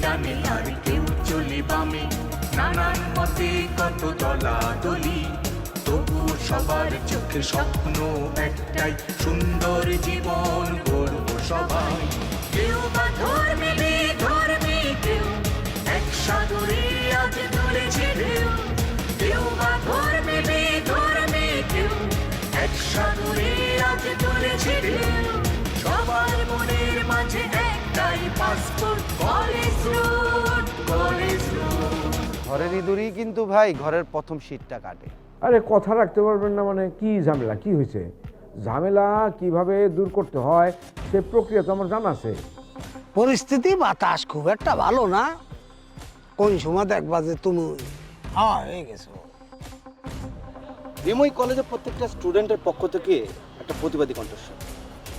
ডানে আর কেউ চলে বামে, নানান মতে কত দলাদলি, তবু সবার চোখে স্বপ্ন একটাই, সুন্দর জীবন গড়ব সবাই। কেউ বা ধর্মে ধর্মে কেউ, এক সাগরে আজ তুলেছে ঢেউ। কেউ বা ধর্মে ধর্মে কেউ, এক সাগরে আজ তুলেছে ঢেউ। সবার মনের মাঝে একটাই passport, college road, college road. ঘরের ইঁদুরই কিন্তু ভাই ঘরের প্রথম শীতটা কাটে। আরে কথা রাখতে পারবেন না মানে কি ঝামেলা, কি হয়েছে? ঝামেলা কিভাবে দূর করতে হয় সে প্রক্রিয়া তো আমার জানা আছে। পরিস্থিতি বাতাস খুব একটা ভালো না, কোন সময় দেখবা যে তুমি হয়ে গেছো। বিময় কলেজের প্রত্যেকটা স্টুডেন্টের পক্ষ থেকে একটা প্রতিবাদী কণ্ঠস্বর,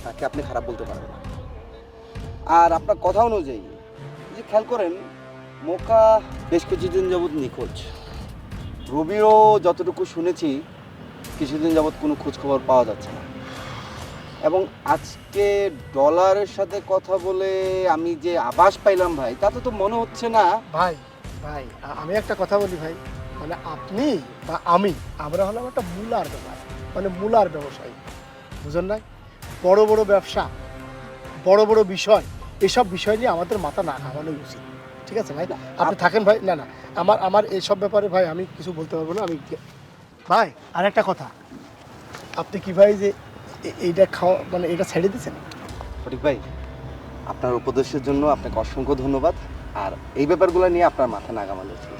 তাকে আপনি খারাপ বলতে পারবেন না। আর আপনার কথা অনুযায়ী যে খেয়াল করেন, মোকা বেশ কিছুদিন যাবৎ নিখোঁজ। রবিও যতটুকু শুনেছি কিছুদিন যাবৎ কোনো খোঁজখবর পাওয়া যাচ্ছে না। এবং আজকে ডলারের সাথে কথা বলে আমি যে আভাস পাইলাম ভাই, তাতে তো মনে হচ্ছে না। ভাই ভাই আমি একটা কথা বলি ভাই, মানে আপনি বা আমরা হলাম একটা মূলার ব্যাপার, মানে মূলার ব্যবসায়ী, বুঝলেন না? বড় বড় ব্যবসা, বড় বড় বিষয়, এসব বিষয় নিয়ে আমাদের মাথা না ঘামানো উচিত, ঠিক আছে ভাই? আপনি থাকেন ভাই। না না, আমার এইসব ব্যাপারে ভাই আমি কিছু বলতে পারবো না। আমি ভাই আর একটা কথা, আপনি কি ভাই যে এইটা খাওয়া মানে এটা ছেড়ে দিয়েছেন? সঠিক ভাই, আপনার উপদেশের জন্য আপনাকে অসংখ্য ধন্যবাদ। আর এই ব্যাপারগুলো নিয়ে আপনার মাথা না ঘামানো উচিত।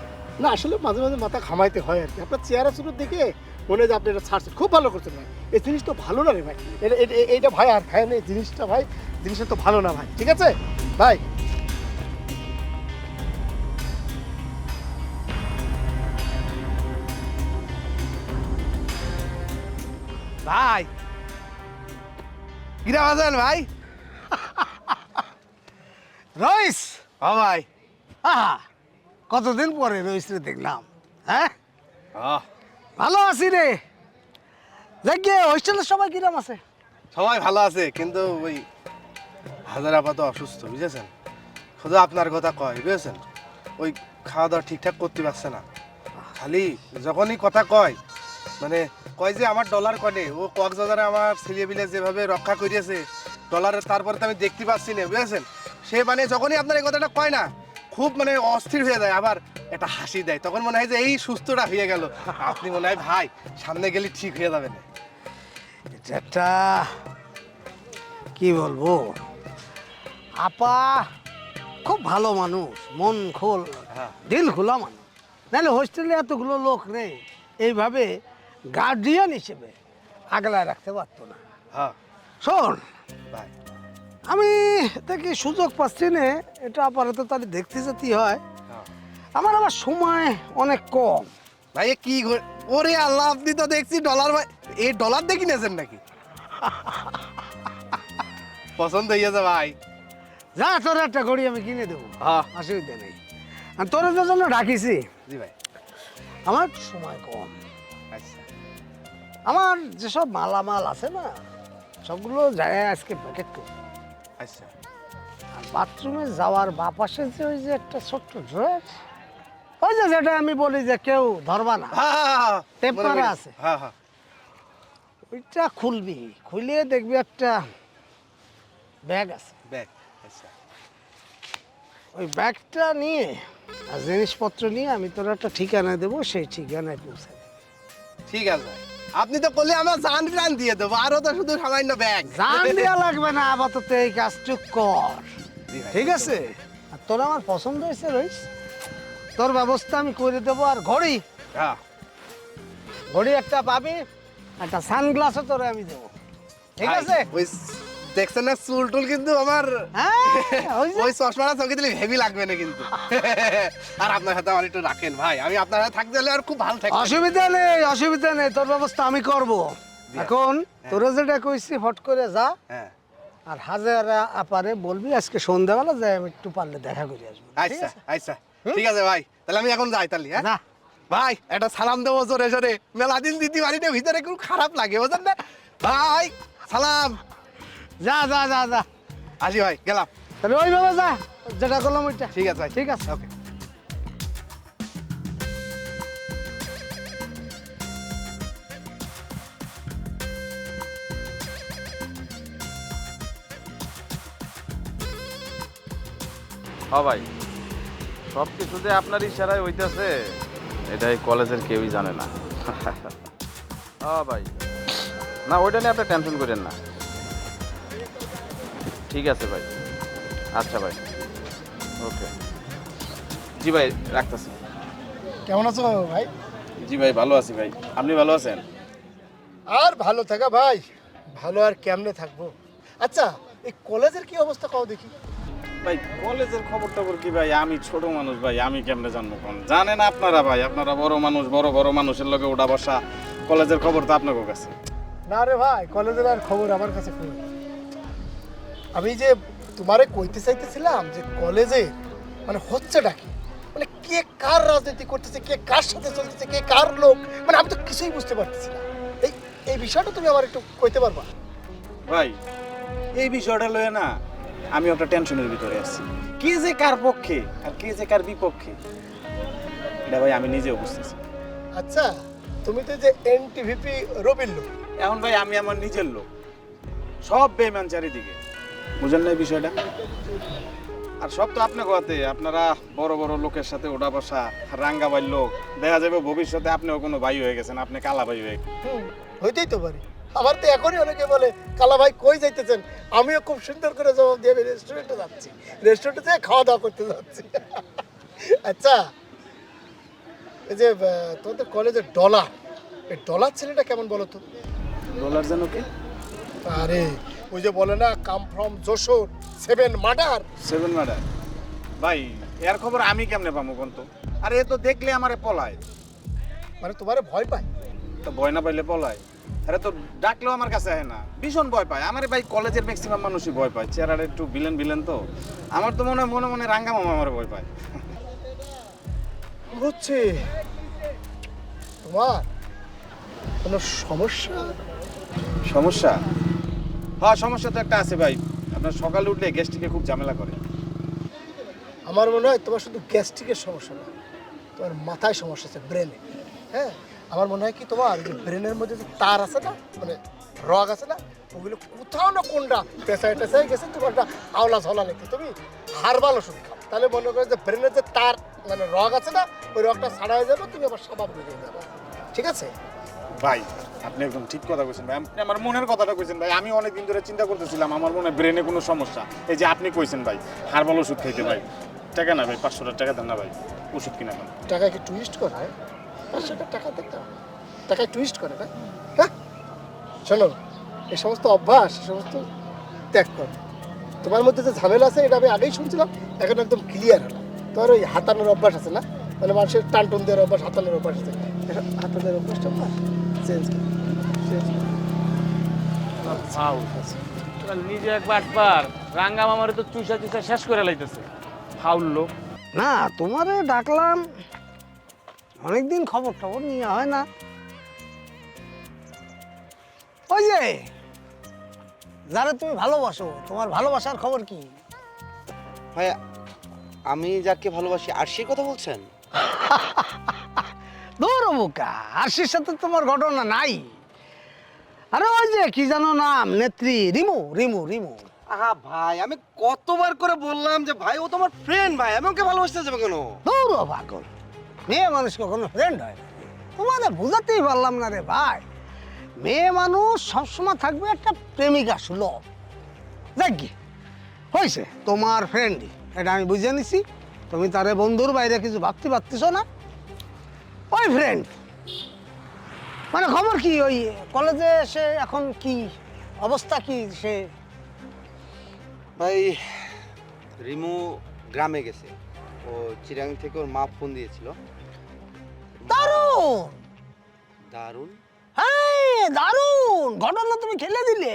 না আসলে মাঝে মাঝে মাথা ঘামাইতে হয় আর কি। আপনার চেহারা শুরু দেখে মনে হয় যে আপনি এটা ছাড়ছেন, খুব ভালো করছেন ভাই। এই জিনিসটা ভালো না রে ভাই, এইটা ভাই আর খায় না এই জিনিসটা ভাই, জিনিসটা তো ভালো না ভাই, ঠিক আছে ভাই? ভাই কিরা বাজান ভাই? রইস ও ভাই, আহা কতদিন পরে রইস রে দেখলাম। হ্যাঁ ভালো আছি রে। দেখে হোস্টেলের সবাই কিরম আছে? সবাই ভালো আছে, কিন্তু ওই হাজার আপাতত অসুস্থ, বুঝেছেন? শুধু আপনার কথা কয়, বুঝেছেন? ওই খাওয়া দাওয়া ঠিকঠাক করতে পারছে না, খালি যখনই কথা কয় মানে কয় যে আমার ডলার কনে, ও কক্সবাজারে আমার ছেলেপিলে যেভাবে রক্ষা করিয়েছে ডলারের, তারপরে তো আমি দেখতে পাচ্ছি না, বুঝেছেন? সে মানে যখনই আপনার এই কথাটা কয় না, খুব মানে অস্থির হয়ে যায়, আবার একটা হাসি দেয়, তখন মনে হয় যে এই সুস্থটা হয়ে গেল। আপনি মনে হয় ভাই সামনে গেলে ঠিক হয়ে যাবেন। এটা একটা কি বলবো, আপা খুব ভালো মানুষ, মন খোল দিল খোলা মানুষ, নাহলে হোস্টেলে এতগুলো লোক নেই এইভাবে গার্ডিয়ান হিসেবে আগলায় রাখতে পারতো না। হ্যাঁ শোন ভাই, আমি দেখি সুযোগ পাচ্ছি না, এটা আপাতত তাহলে দেখতে যেতে হয়। আমার আবার সময় অনেক কম। ভাই কি ওরে আল্লাহ, আপনি তো দেখছি ডলার, ভাই এই ডলার দেখি নেছেন নাকি? পছন্দ হইয়াছে ভাই। যা তোর একটা ঘড়ি আমি কিনে দেবো, হ্যাঁ অসুবিধা নেই। আর তোর জন্য ডাকিছি, জি ভাই। আমার সময় কম। আচ্ছা আমার যেসব মালামাল আছে না সবগুলো যায় আজকে প্যাকেট করি। আচ্ছা আর বাথরুমে যাওয়ার বাপাশে যে ওই যে একটা ছোট্ট ড্রেস, ওই যে যেটা আমি বলি যে কেউ ধরবা না, টেপ মারা আছে, হ্যাঁ হ্যাঁ ওইটা খুলবি, খুলে দেখবি একটা ব্যাগ আছে। ব্যাগ, আচ্ছা ওই ব্যাগটা নিয়ে আর জিনিসপত্র নিয়ে আমি তোর একটা ঠিকানা দেবো, সেই ঠিকানায় পৌঁছে দেবো। ঠিক আছে, আপনি তো করলে আমার জান প্রাণ দিয়ে দেবো, আরো তো শুধু সামান্য ব্যাগ। জান দেওয়া লাগবে না, আপাতত এই কাজটুক কর, ঠিক আছে? আর তোর আমার পছন্দ হয়েছে রইস, তোর ব্যবস্থা আমি করে দেবো। আর ঘড়ি, হ্যাঁ ঘড়ি একটা পাবি, একটা সানগ্লাসও তোরে আমি দেবো, ঠিক আছে? ওই দেখছেন না চুল টুল কিন্তু আমার, হ্যাঁ, ওই যে। ওই চশমাটা চোখে দিলে হেভি লাগবে না কিন্তু। আর আপনার সাথে আমার একটু রাখেন ভাই, আমি আপনার সাথে থাকতে হলে আর খুব ভালো থাকি। অসুবিধা নেই, অসুবিধা নেই, তোর ব্যবস্থা আমি করব। এখন তোরা যেটা কইছি ফট করে যা, হ্যাঁ আর হাজারা আপারে বলবি আজকে সন্ধ্যাবেলা যাই আমি একটু পারলে দেখা করে আসবো, ঠিক আচ্ছা আছে? আচ্ছা ঠিক আছে ভাই, তাহলে আমি এখন যাই তাহলে। হ্যাঁ যা। ভাই একটা সালাম দেবো জোরে জোরে, মেলা দিন দিদি বাড়িতে ভিতরে খুব খারাপ লাগে, বুঝলেন না ভাই? সালাম। যা যা যা যা, আসি ভাই, গেলাম। তাহলে ওইভাবে যা, যেটা করলাম ওইটা ঠিক আছে ভাই। ঠিক আছে ওকে। হ্যাঁ ভাই, সব কিছু যে আপনার ইশারায় হইতেছে এটাই কলেজের কেউই জানে না। হ্যাঁ ভাই, না ওইটা নিয়ে আপনি টেনশন করেন না। ঠিক আছে ভাই, আচ্ছা ভাই, ওকে। জি ভাই, রাখতেছি। কেমন আছো ভাই? জি ভাই, ভালো আছি ভাই। আপনি ভালো আছেন? আর ভালো থাকা ভাই, ভালো আর কেমনে থাকবো। আচ্ছা, এই কলেজের কি অবস্থা কও দেখি। ভাই কলেজের খবর টবর কি ভাই, আমি ছোট মানুষ ভাই, আমি কেমনে জানবো কোন? জানেন আপনারা ভাই, আপনারা বড় মানুষ, বড় বড় মানুষের লগে ওঠা বসা, কলেজের খবর তো আপনার কাছে। না রে ভাই, কলেজের আর খবর আমার কাছে কই। আমি যে তোমারে কইতে চাইতেছিলাম যে কলেজে মানে হচ্ছেটা কি, মানে কে কার রাজনীতি করতেছে, কে কার সাথে চলতেছে, কে কার লোক, মানে আমি তো কিছুই বুঝতে পারতেছি না। এই এই বিষয়টা তুমি আমার একটু কইতে পারবা? ভাই এই বিষয়টা লয়ে না আমি একটা টেনশনের ভিতরে আছি। কে যে কার পক্ষে আর কে যে কার বিপক্ষে এটা ভাই আমি নিজেও বুঝতেছি। আচ্ছা, তুমি তো যে এনটিভিপি রবির লোক, এখন ভাই আমি আমার নিজের লোক, সব বেমান চারিদিকে, বুঝেন না এই বিষয়টা? আর সব তো আপনি কথাতে, আপনারা বড় বড় লোকের সাথে ওঠা বসা, রাঙ্গা ভাই লোক, দেখা যাবে ভবিষ্যতে আপনিও কোনো ভাই হয়ে গেছেন, আপনি কালা ভাই হয়ে গেছেন। হইতেই তো পারি। আমার তো এখনই অনেকে বলে কালা ভাই কই যাইতেছেন, আমিও খুব সুন্দর করে জবাব দিয়ে আমি রেস্টুরেন্টে যাচ্ছি, রেস্টুরেন্টে যেয়ে খাওয়া দাওয়া করতে যাচ্ছি। আচ্ছা, এই যে তোমাদের কলেজের ডলার, এই ডলার ছেলেটা কেমন বলো তো? ডলার যেন কি? আরে ওই যে বলে না, come from Jashore, 7 murder. 7 murder? ভাই এর খবর আমি কেমনে পাবো কোন? তো আরে এ তো দেখলে আমারে পলায়। মানে তোমারে ভয় পায়? তো ভয় না পাইলে পলায়? আরে তো ডাকলেও আমার কাছে আসে না, ভীষণ ভয় পায় আমার। ভাই কলেজের ম্যাক্সিমাম মানুষই ভয় পায়, চেহারাটা একটু ভিলেন ভিলেন তো। আমার তো মনে মনে মনে রাঙ্গা মামা আমার ভয় পায়। হচ্ছে তোমার কোনো সমস্যা? সমস্যা? হ্যাঁ সমস্যা তো একটা আছে ভাই, আপনার সকালে উঠলে গ্যাস্ট্রিকে খুব ঝামেলা করে। আমার মনে হয় তোমার শুধু গ্যাস্ট্রিকের সমস্যা না, তোমার মাথায় সমস্যা আছে, ব্রেনে। হ্যাঁ, আমার মনে হয় কি তোমার যে ব্রেনের মধ্যে যে তার আছে না, মানে রগ আছে না, ওগুলো কোথাও না কোনটা পেঁচায় টেঁচায় গেছে, তোমার একটা আওলা ঝোলা লেগে। তুমি হারবাল ওষুধ খাও, তাহলে মনে করো যে ব্রেনের যে তার মানে রগ আছে না, ওই রগটা ছাড়া হয়ে যাবে, তুমি আবার স্বভাব বেরিয়ে যাবে। ঠিক আছে ভাই আপনি একদম ঠিক কথা কইছেন ভাই, আপনি আমার মনের কথাটা কইছেন ভাই। আমি অনেকদিন ধরে চিন্তা করতেছিলাম আমার মনে ব্রেনে কোনো সমস্যা। এই যে আপনি কইছেন ভাই হারবাল ওষুধ খাইতে, ভাই টাকা না ভাই, 500 টাকা দেন না ভাই, ওষুধ কিনা দেন। টাকায় কি টুইস্ট করা হয়? 500 টাকা দেখতে হবে, টাকায় টুইস্ট করে না। হ্যাঁ শোনো, এই সমস্ত অভ্যাস, এই সমস্ত ত্যাগ করো। তোমার মধ্যে যে ঝামেলা আছে এটা আমি আগেই শুনছিলাম, এখন একদম ক্লিয়ার হলো। তোমার ওই হাতানোর অভ্যাস আছে না, মানে মানুষের টান টুন দেওয়ার অভ্যাস, হাতানোর অভ্যাস আছে, হাতানোর অভ্যাসটা না চেঞ্জ নিজে একবার রাঙ্গা মামারে তো চুষা চুষা শেষ করে লাইতেছে, ফাউল লোক। না তোমারে ডাকলাম, অনেকদিন খবর টবর নিয়ে হয় না। ওই যে যারা তুমি ভালোবাসো, তোমার ভালোবাসার খবর কি? ভাই আমি যাকে ভালোবাসি আর সে কথা বলছেন? দৌড় বোকা, আরশির সাথে তোমার ঘটনা নাই? আরে ওই যে কি জানো নাম, নেত্রী রিমু, রিমু রিমু। আহা ভাই, আমি কতবার করে বললাম যে ভাই ও তোমার ফ্রেন্ড, ভাই আমি ওকে ভালোবাসতে যাবে কেন? দৌড় পাগল, মেয়ে মানুষ কখনো ফ্রেন্ড হয় না? তোমাদের বুঝাতেই পারলাম না রে ভাই। মেয়ে মানুষ সবসময় থাকবে একটা প্রেমিকা সুলভ। দেখ হয়েছে তোমার ফ্রেন্ড, এটা আমি বুঝে নিছি। তুমি তারে বন্ধুর বাইরে কিছু ভাবতে পারতেছ না। ওই ফ্রেন্ড মানে খবর কি, ওই কলেজে সে এখন কি অবস্থা, কি সে? ভাই রিমু গ্রামে গেছে, ও চিরাং থেকে ওর মা ফোন দিয়েছিল। দারুণ দারুণ? হ্যাঁ দারুণ ঘটনা তুমি খেলে দিলে।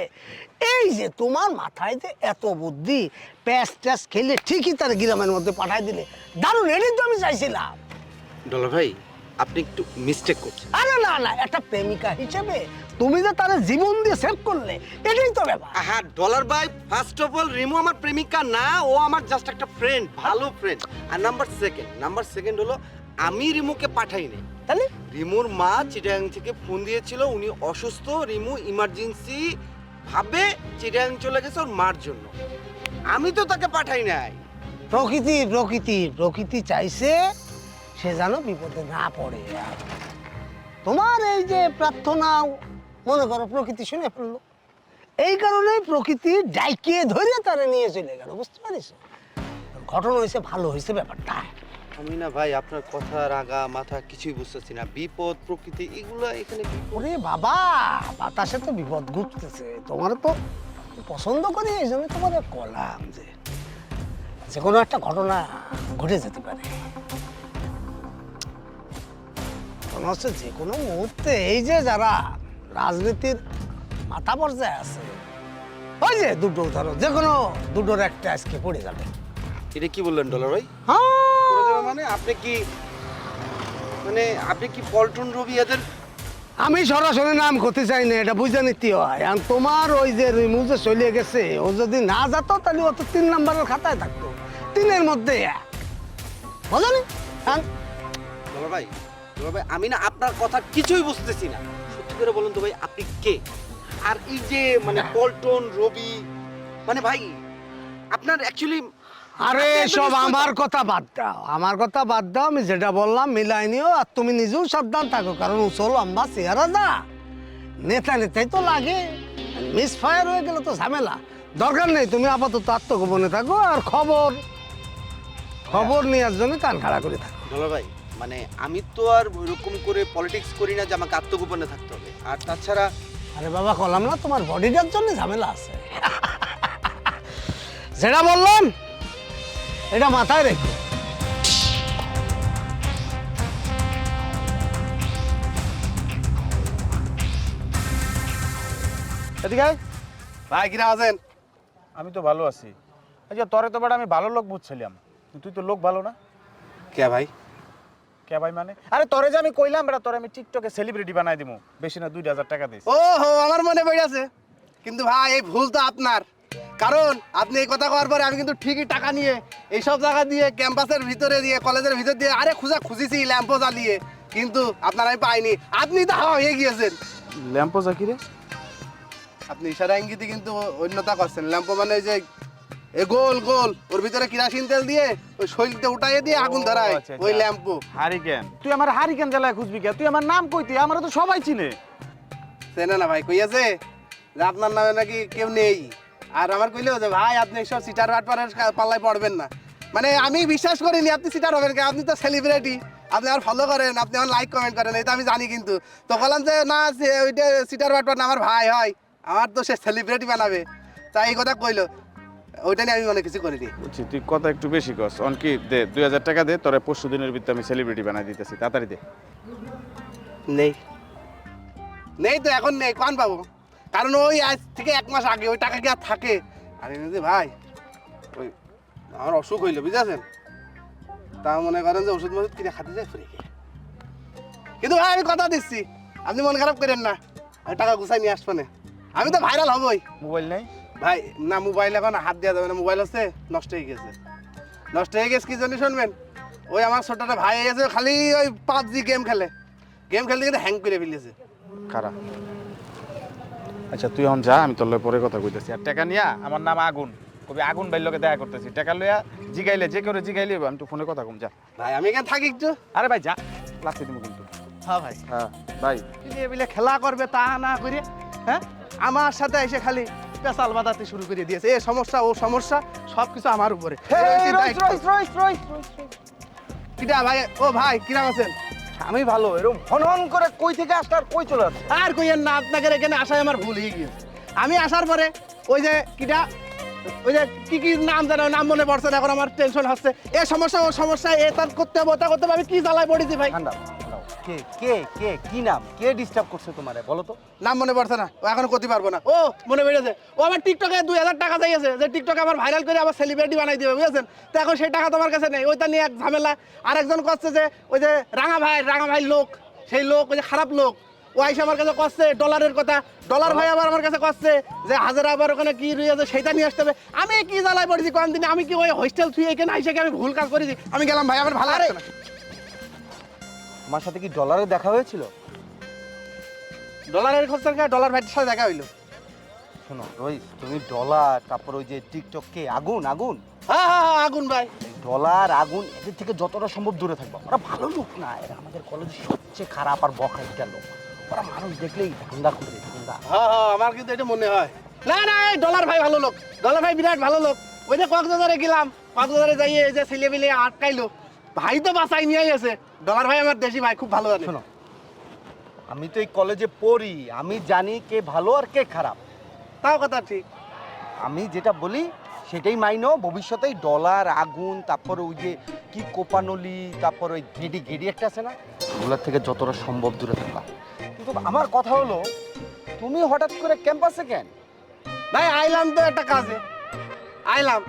এই যে তোমার মাথায় যে এত বুদ্ধি, প্যাস ট্যাস খেলে ঠিকই তার গ্রামের মধ্যে পাঠাই দিলে। দারুণ, এটাই তো আমি চাইছিলাম। ডলার ভাই আপনি একটু মিস্টেক করছেন। আরে না না, একটা প্রেমিকা হিসেবে তুমি যে তার জীবন দিয়ে সেভ করলে, এটাই তো ব্যাপার। হ্যাঁ ডলার ভাই, ফার্স্ট অফ অল রিমু আমার প্রেমিকা না, ও আমার জাস্ট একটা ফ্রেন্ড, ভালো ফ্রেন্ড। আর নাম্বার সেকেন্ড হলো আমি রিমুকে পাঠাই নাই। তাহলে রিমুর মা চিটাগাং থেকে ফোন দিয়েছিল, উনি অসুস্থ, রিমু ইমার্জেন্সি ভাবে চিটাগাং চলে গেছে ওর মার জন্য, আমি তো তাকে পাঠাই নাই। প্রকৃতি চাইছে সে যেন বিপদে না পড়ে। তোমার এই যে প্রার্থনা মনে করো প্রকৃতি শুনে ফেললো, এই কারণে প্রকৃতি ডাইকে ধরে তারা নিয়ে চলে গেল, বুঝতে পারিস? ঘটনা হয়েছে, ভালো হয়েছে ব্যাপারটা। আমি না ভাই আপনার কথা রাগা মাথা কিছুই বুঝতেছি না, বিপদ প্রকৃতি এগুলো এখানে কি? ওরে বাবা, বাতাসে তো বিপদ ঘুরতেছে, তোমার তো পছন্দ করি, এই জন্য তোমাদের কলাম যে কোনো একটা ঘটনা ঘটে যেতে পারে। মনে হচ্ছে যে কোনো মুহূর্তে এই যে যারা রাজনীতির মাথা পর্যায়ে আছে, ওই যে দুটো ধরো, যে কোনো দুটোর একটা আজকে পড়ে যাবে। এটা কি বললেন ডলার ভাই? হ্যাঁ, করে দেবে মানে আপনি কি পল্টন রবি এদের? আমি সরাসরি নাম করতে চাই না, এটা বুঝে নিতে হয়। আর তোমার ওই যে রিমু যে চলে গেছে, ও যদি না যেত তাহলে ও তো 3 নম্বরের খাতায় থাকতো, 3-এর মধ্যে 1, বুঝলি? ডলার ভাই আমি না আপনার কথা কিছুই বুঝতেছি না, সত্যি করে বলুন তো ভাই আপনি কে? আর এই যে মানে পল্টন রবি মানে ভাই আপনার অ্যাকচুয়ালি আরে সব আমার কথা বাদ দাও, আমি যেটা বললাম মিলাই নিও। আর তুমি নিজেও সাবধান থাকো, কারণ উচল লম্বা চেহারা যা নেতাই তো লাগে, মিস ফায়ার হয়ে গেলে তো ঝামেলা। দরকার নেই, তুমি আপাতত আত্মগোপনে থাকো, আর খবর নেওয়ার জন্য কান খাড়া করে থাকো। ডলার ভাই মানে আমি তো আর ওরকম করে পলিটিক্স করি না যে আমাকে আত্মগোপনে থাকতে হবে। আর তাছাড়া আরে বাবা, কলাম না, তোমার বডিটার জন্য ঝামেলা আছে। যেটা বললাম এটা মাথায় রেখো। এদিকে আয়। ভাই কিরা আছেন? আমি তো ভালো আছি। আচ্ছা তোরে তো বেটা আমি ভালো লোক বুঝছিলাম, তুই তো লোক ভালো না। কে ভাই? কে ভাই মানে? আরে তোরে যে আমি কইলাম বেটা, তোরে আমি টিকটকে সেলিব্রিটি বানাই দিমু, বেশি না 2000 টাকা দিস। ও হো, আমার মনে পড়ে আছে। কিন্তু ভাই এই ভুল তো আপনার, কারণ আপনি এই কথা কওয়ার পরে আমি কিন্তু ঠিকই টাকা নিয়ে এইসব জায়গা দিয়ে ক্যাম্পাসের ভিতরে দিয়ে কলেজের ভিতর দিয়ে আরে খুঁজেছি ল্যাম্পো জ্বালিয়ে, কিন্তু আপনার আমি পাইনি। আপনি তো হাওয়া হয়ে গিয়েছেন। ল্যাম্পো জাকি রে? আপনি ইশারা ইঙ্গিতে কিন্তু অন্যতা করছেন। ল্যাম্পো মানে ওই যে গোল ওর ভিতরে কেরোসিন তেল দিয়ে ওই শৈলতে উঠাইয়ে দিয়ে আগুন ধরায়, ওই ল্যাম্পো। হারিকেন? তুই আমার হারিকেন জ্বালায় খুঁজবি কে? তুই আমার নাম কইতি, আমার তো সবাই চিনে। চেনে না ভাই, কইয়াছে যে আপনার নামে নাকি কেউ নেই। আর আমার কইলেও যে ভাই আপনি এইসব সিটার বাটপারের পাল্লায় পড়বেন না। মানে আমি বিশ্বাস করিনি আপনি সিটার হবেন, আপনি তো সেলিব্রিটি, আপনি আমার ফলো করেন, আপনি আমার লাইক কমেন্ট করেন, এটা আমি জানি। কিন্তু তো বললাম যে না, ওইটা সিটার বাটপার না, আমার ভাই হয়, আমার তো সে সেলিব্রিটি বানাবে, তাই এই কথা কইলো। ওইটা নিয়ে আমি অনেক কিছু করিনি। বুঝছি, তুই কথা একটু বেশি কস। অনকি দে 2000 টাকা দে, তোরে 25 দিনের ভিতরে আমি সেলিব্রিটি বানাই দিতেছি, তাড়াতাড়ি দে। নেই তো এখন নেই, কখন পাবো? কারণ ওই আজ থেকে 1 মাস আগে ওই টাকা কি আর থাকে? আরে ভাই ওই আমার অসুখ হইলো বুঝেছেন, তা মনে করেন যে ওষুধ মজুদ কিনে খাতে যায় ফ্রি। কিন্তু ভাই আমি কথা দিচ্ছি, আপনি মন খারাপ করেন না, আমি টাকা গুছাই নিয়ে আসবো না। আমি তো ভাইরাল হবই। মোবাইল নাই ভাই না, মোবাইল এখন হাত দেওয়া যাবে না, মোবাইল হচ্ছে নষ্ট হয়ে গেছে কি জন্য শুনবেন? ওই আমার ছোটটা ভাই গেছে, খালি ওই PUBG গেম খেলতে কিন্তু হ্যাং করে ফেলেছে। খারাপ। আচ্ছা তুই এখন যা, আমি তোর লগে পরে কথা কইতেছি। আর টাকা নিয়া, আমার নাম আগুন, কবি আগুন ভাইয়ের লগে দেখা করতেছি, টাকা লইয়া জিগাইলে যে করে জিগাইলে আমি তো ফোনে কথা কম। যা ভাই আমি এখানে থাকি একটু। আরে ভাই যা, ক্লাসে দিব কিন্তু। হ্যাঁ ভাই, হ্যাঁ ভাই। বিলে খেলা করবে তা না করে, হ্যাঁ আমার সাথে এসে খালি পেশাল বাঁধাতে শুরু করে দিয়েছে। এ সমস্যা ও সমস্যা সবকিছু আমার উপরে। কিটা ভাই? ও ভাই কিরাম আছেন? আমি ভালো। এরকম হন করে কই থেকে আসলাম, কই চলে আসছে? আর কইয়েন না, আপনাদের এখানে আসায় আমার ভুল হয়ে গিয়েছে। আমি আসার পরে ওই যে কিটা, ওই যে কি নাম জানো, নাম মনে পড়ছে না, এখন আমার টেনশন হচ্ছে। এ সমস্যা ও সমস্যা, এ তার করতে হবে, ওটা করতে হবে, আমি কি জ্বালায় পড়েছি ভাই। ঠান্ডা কে কে কে কি নাম, কে ডিস্টার্ব করছে তোমারে বলো তো? নাম মনে পড়ছে না, ও এখন করতে পারবো না। ও মনে বেড়েছে, ও আমার টিকটকে 2000 টাকা চাইছে, যে টিকটকে আমার ভাইরাল করে আবার সেলিব্রিটি বানাই দিবে, বুঝেছেন? তো এখন সেই টাকা তোমার কাছে নেই, ওইটা নিয়ে এক ঝামেলা। আর একজন করছে যে ওই যে রাঙা ভাই লোক, সেই লোক ওই যে খারাপ লোক, ও আইসা আমার কাছে করছে ডলারের কথা। ডলার ভাই আবার আমার কাছে করছে যে হাজার আবার ওখানে কি রয়েছে সেটা নিয়ে আসতে হবে। আমি কি জ্বালায় পড়েছি কোন দিনে, আমি কি ওই হোস্টেল থুয়ে এখানে আইসা কি আমি ভুল কাজ করেছি? আমি গেলাম ভাই, আমার ভালো লাগছে না। আমার সাথে কি ডলারে দেখা হয়েছিল? ডলারের খোঁজ ডলার ভাইয়ের সাথে দেখা হইলো। শোনো রোহিত, তুমি ডলার, তারপর ওই যে টিকটক কে আগুন আগুন, হ্যাঁ হ্যাঁ হ্যাঁ, আগুন ভাই। ডলার আগুন এদের থেকে যতটা সম্ভব দূরে থাকবো। ওরা ভালো লোক না, এরা আমাদের কলেজে সবচেয়ে খারাপ আর বখাইটা লোক। ওরা মানুষ দেখলেই ধান্দা করে ধান্দা। হ্যাঁ হ্যাঁ, আমার কিন্তু এটা মনে হয়। না না, এই ডলার ভাই ভালো লোক, ডলার ভাই বিরাট ভালো লোক। ওই যে কক্সবাজারে গেলাম, কক্সবাজারে যাইয়ে এই যে ছেলেপিলে আটকাইলো, ভাই তো বাঁচাই নিয়ে গেছে। ডলার ভাই আমার দেশি ভাই, খুব ভালো জানে। শোনো, আমি তো এই কলেজে পড়ি, আমি জানি কে ভালো আর কে খারাপ। তাও কথা ঠিক। আমি যেটা বলি সেটাই মাইনো। ভবিষ্যতে ডলার আগুন, তারপর ওই যে কি কোপানলি, তারপর ওই গেডি গেডি একটা আছে না, ওগুলোর থেকে যতটা সম্ভব দূরে থাকবা। কিন্তু আমার কথা হলো, তুমি হঠাৎ করে ক্যাম্পাসে কেন? ভাই আইলাম তো একটা কাজে, আইলাম,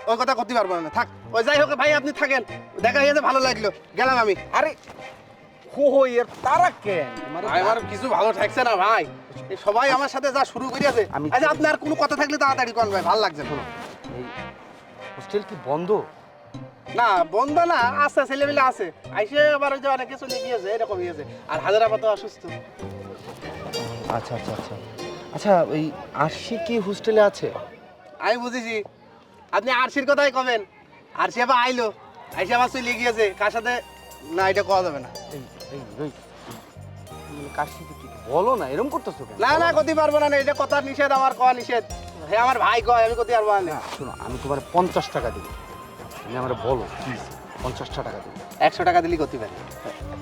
ওই কথা করতে পারবো না, থাক। ওই যাই হোক ভাই, আপনি থাকেন, দেখা হয়েছে ভালো লাগলো, গেলাম আমি। আরে হো এর তারা কেন? ভাই আমার কিছু ভালো ঠেকছে না ভাই, এই সবাই আমার সাথে যা শুরু করিয়াছে। আচ্ছা আপনার কোনো কথা থাকলে তাড়াতাড়ি কোন ভাই, ভালো লাগছে। শোনো, এই হোস্টেল কি বন্ধ? না বন্ধ না, আছে, ছেলেমেলে আছে, আইসে আবার ওই যে অনেকে চলে গিয়েছে, এরকম হয়েছে। আর হাজারাবাদ তো অসুস্থ। আচ্ছা আচ্ছা আচ্ছা আচ্ছা, ওই আরশি কি হোস্টেলে আছে? আমি বুঝেছি, আপনি আরশির কথাই কবেন। আরশি আবার আইলো, আইসে আবার চলে গিয়েছে, কার সাথে না এটা কওয়া যাবে না। কার সাথে কি বলো না, এরকম করতেছো কেন? না না, করতে পারবো না, এটা কথা নিষেধ, আমার কওয়া নিষেধ। হ্যাঁ আমার ভাই কয়, আমি করতে পারবো না। শোনো, আমি তোমার 50 টাকা দিব, তুমি আমার বলো প্লিজ। 50 টাকা দিব। 100 টাকা দিলি করতে পারি।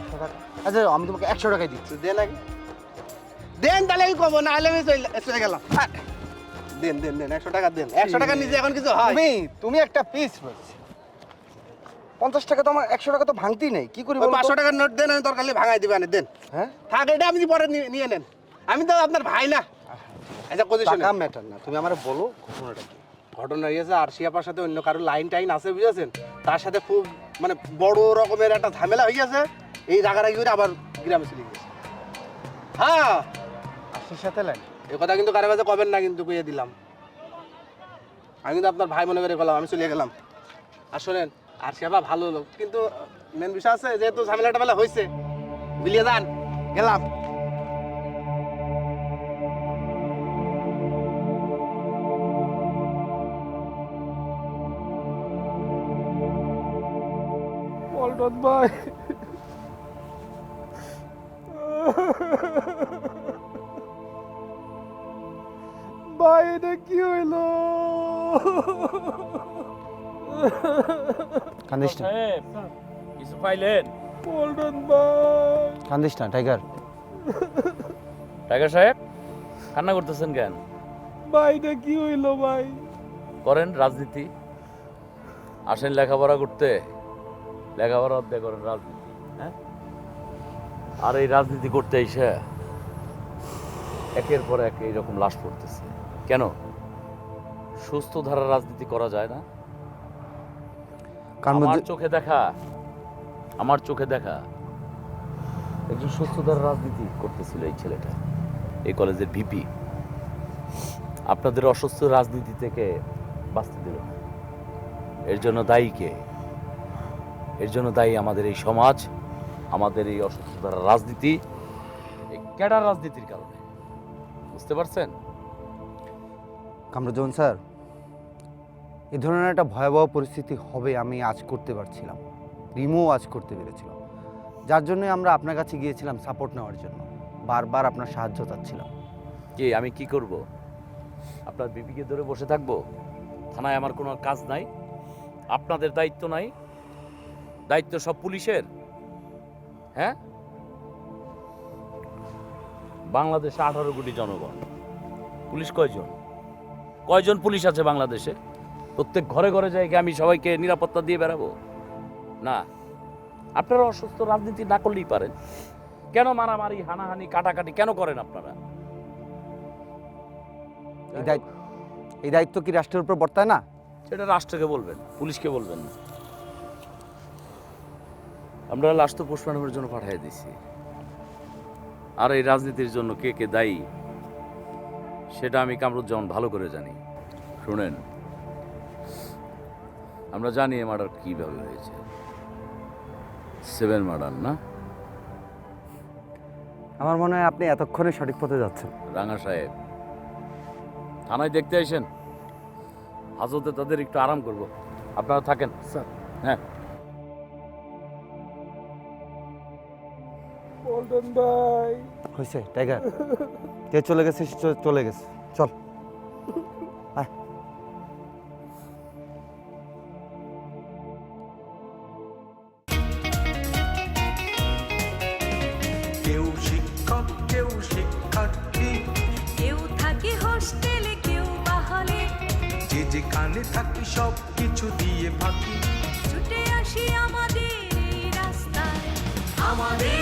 100 টাকা? আচ্ছা আমি তোমাকে 100 টাকাই দিচ্ছি। দেন আগে, দেন, তাহলে আমি কবো, না হলে আমি চলে গেলাম। দেন দেন দেন, 100 টাকা দেন। 100 টাকা নিজে এখন কিছু হয়? তুমি একটা পিস বলছি। 50 টাকা তো আমার, 100 টাকা তো ভাঙতেই নেই, কি করি বলো তো? 500 টাকার নোট দেন, আমি তরকারি ভাঙাই দিবেন, দেন। হ্যাঁ থাক, এটা আপনি পরে নিয়ে নেন, আমি তো আপনার ভাই না। আচ্ছা পজিশন টাকা ম্যাটার না, তুমি আমার বলো ঘটনাটা কি। ঘটনা হয়েছে, আর শিয়াপার সাথে অন্য কারো লাইন টাইন আছে, বুঝেছেন? তার সাথে খুব মানে বড় রকমের একটা ঝামেলা হয়ে গেছে, এই রাগারাগি করে আবার গ্রামে চলে গেছে। হ্যাঁ, আরশির সাথে লাইন? এই কথা কিন্তু কারো কাছে কবেন না, কিন্তু কইয়ে দিলাম। আমি কিন্তু আপনার ভাই মনে করে গেলাম, আমি চলে গেলাম। আর শোনেন, আর শিয়াপা ভালো লোক, কিন্তু মেন বিষয় আছে, যেহেতু ঝামেলাটা বেলা হয়েছে, মিলিয়ে যান, গেলাম। পল্টন ভাই, ভাই এটা কি হইলো? কান্দিস না, কিছু পাইলেন? পল্টন ভাই, কান্দিস না টাইগার। টাইগার সাহেব কান্না করতেছেন কেন? ভাই এটা কি হইলো ভাই? করেন রাজনীতি, আসেন লেখাপড়া করতে, লেখাপড়া অধ্যায় করেন রাজনীতি। হ্যাঁ, আর এই রাজনীতি করতে এসে একের পর এক এইরকম লাশ পড়তেছে কেন? সুস্থ ধারার রাজনীতি করা যায় না? আমার চোখে দেখা একজন সুস্থ ধারার রাজনীতি করতেছিল এই ছেলেটা, এই কলেজের ভিপি। আপনাদের অসুস্থ রাজনীতি থেকে বাঁচতে দিল না। এর জন্য দায়ী কে? এর জন্য দায়ী আমাদের এই সমাজ, আমাদের এই অসুস্থ ধারার রাজনীতি, এই ক্যাডার রাজনীতির কারণে। বুঝতে পারছেন? কামরুজ্জামান স্যার, এই ধরনের একটা ভয়াবহ পরিস্থিতি হবে আমি আজ করতে পারছিলাম, রিমো আজ করতে পেরেছিলাম, যার জন্যই আমরা আপনার কাছে গিয়েছিলাম সাপোর্ট নেওয়ার জন্য, বারবার আপনার সাহায্য চাচ্ছিলাম। কি আমি কি করব? আপনার বিপিকে ধরে বসে থাকবো? থানায় আমার কোনো কাজ নাই? আপনাদের দায়িত্ব নাই? দায়িত্ব সব পুলিশের। হ্যাঁ, বাংলাদেশে 18 কোটি জনগণ, পুলিশ কয়জন পুলিশ আছে বাংলাদেশে? প্রত্যেক ঘরে ঘরে জায়গায় আমি সবাইকে নিরাপত্তা দিয়ে বেড়াবো? না, আপনারা অসুস্থ রাজনীতি না করলেই পারেন। কেন মারামারি, হানাহানি, কাটাকাটি কেন করেন আপনারা? এই দায়িত্ব কি রাষ্ট্রের উপর বর্তায় না? সেটা রাষ্ট্রকে বলবেন, পুলিশকে বলবেন না। আমরা লাশ তো পোস্টমর্টমের জন্য পাঠিয়ে দিছি। আর এই রাজনীতির জন্য কে কে দায়ী সেটা আমি কামরুজ্জামান ভালো করে জানি। শুনেন, আমরা জানি এ মার্ডার কীভাবে হয়েছে। 7 মার্ডার না? আমার মনে হয় আপনি এতক্ষণে সঠিক পথে যাচ্ছেন। রাঙা সাহেব, থানায় দেখতে আসেন, হাজতে তাদের একটু আরাম করব। আপনারা থাকেন স্যার। হ্যাঁ। হয়েছে টাইগার, কে চলে গেছে সে চলে গেছে, চল। আয়। কেউ শিক্ষক, কেউ শিক্ষার্থী, কেউ থাকে হোস্টেলে, কেউ বা হলে। যে যেখানে থাকি সব কিছু দিয়ে ফাঁকি। ছুটে আসি আমাদের এই রাস্তায়, আমাদের